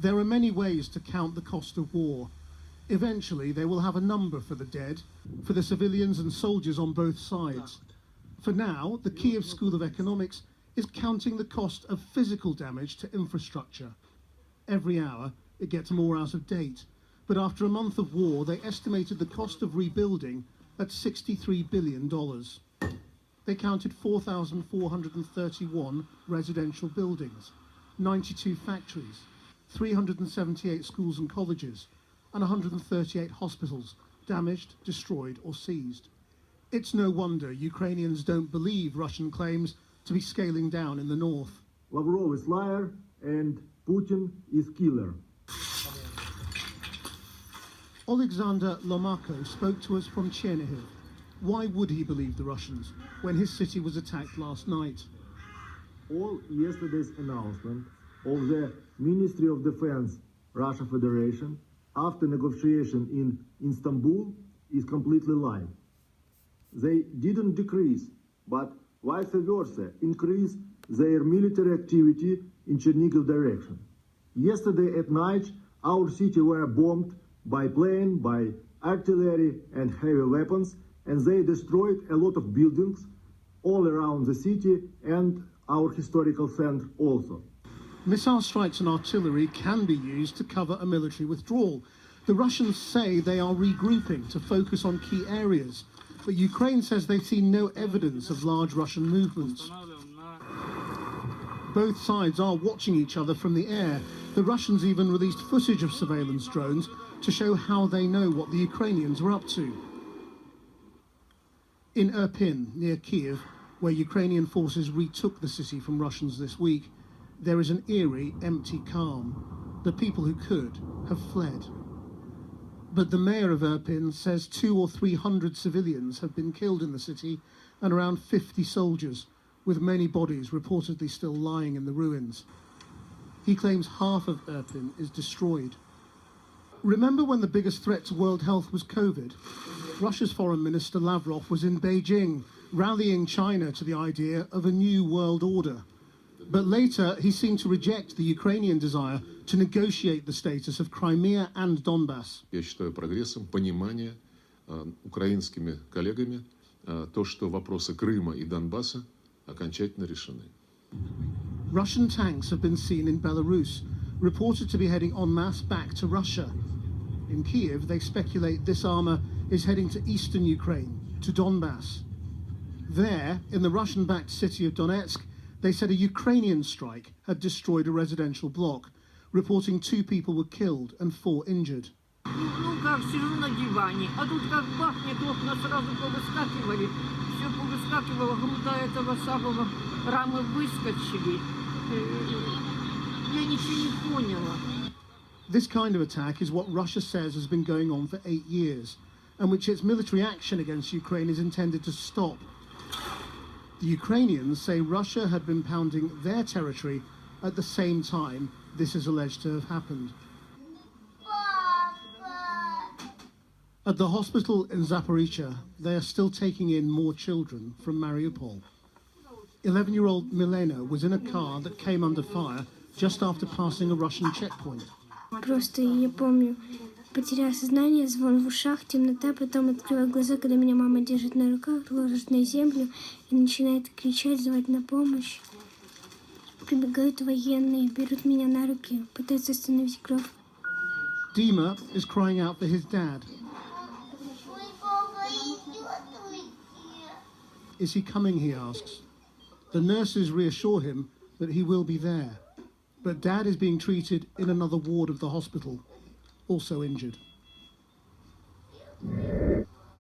There are many ways to count the cost of war. Eventually, they will have a number for the dead, for the civilians and soldiers on both sides. For now, the Kiev School of Economics is counting the cost of physical damage to infrastructure. Every hour, it gets more out of date. But after a month of war, they estimated the cost of rebuilding at $63 billion. They counted 4,431 residential buildings, 92 factories, 378 schools and colleges, and 138 hospitals damaged, destroyed, or seized. It's no wonder Ukrainians don't believe Russian claims to be scaling down in the north. Lavrov is liar and Putin is killer. Alexander Lomako spoke to us from Chernihiv. Why would he believe the Russians when his city was attacked last night? All yesterday's announcement of the Ministry of Defense, Russia Federation, after negotiation in Istanbul is completely lie. They didn't decrease, but vice versa, increase their military activity in Chernihiv direction. Yesterday at night, our city were bombed by plane, by artillery and heavy weapons, and they destroyed a lot of buildings all around the city and our historical center also. Missile strikes and artillery can be used to cover a military withdrawal. The Russians say they are regrouping to focus on key areas, but Ukraine says they've seen no evidence of large Russian movements. Both sides are watching each other from the air. The Russians even released footage of surveillance drones to show how they know what the Ukrainians are up to. In Irpin, near Kiev, where Ukrainian forces retook the city from Russians this week, there is an eerie, empty calm. The people who could have fled. But the mayor of Irpin says 200 or 300 civilians have been killed in the city and around 50 soldiers, with many bodies reportedly still lying in the ruins. He claims half of Irpin is destroyed. Remember when the biggest threat to world health was COVID? Russia's Foreign Minister Lavrov was in Beijing, rallying China to the idea of a new world order. But later, he seemed to reject the Ukrainian desire to negotiate the status of Crimea and Donbass. Я считаю прогрессом понимание украинскими коллегами то, что вопросы Крыма и Донбасса окончательно решены. Russian tanks have been seen in Belarus, reported to be heading en masse back to Russia. In Kiev, they speculate this armour is heading to eastern Ukraine, to Donbass. There, in the Russian-backed city of Donetsk, they said a Ukrainian strike had destroyed a residential block, reporting 2 people were killed and 4 injured. Ну как, сижу на диване, а тут как бахнет, окна сразу повыскакивали. Все повыскакивало, груда этого самого, рамы выскочили. Я ничего не поняла. This kind of attack is what Russia says has been going on for 8 years, and which its military action against Ukraine is intended to stop. The Ukrainians say Russia had been pounding their territory at the same time this is alleged to have happened. At the hospital in Zaporizhia, they are still taking in more children from Mariupol. 11-year-old Milena was in a car that came under fire just after passing a Russian checkpoint. Просто я помню, потеряла сознание, звон в ушах, темнота, потом открыла глаза, когда меня мама держит на руках, ложит на землю и начинает кричать, звать на помощь. Прибегают военные, берут меня на руки, пытаются остановить кровь. Dima is crying out for his dad. Is he coming, he asks. The nurses reassure him that he will be there. But Dad is being treated in another ward of the hospital, also injured.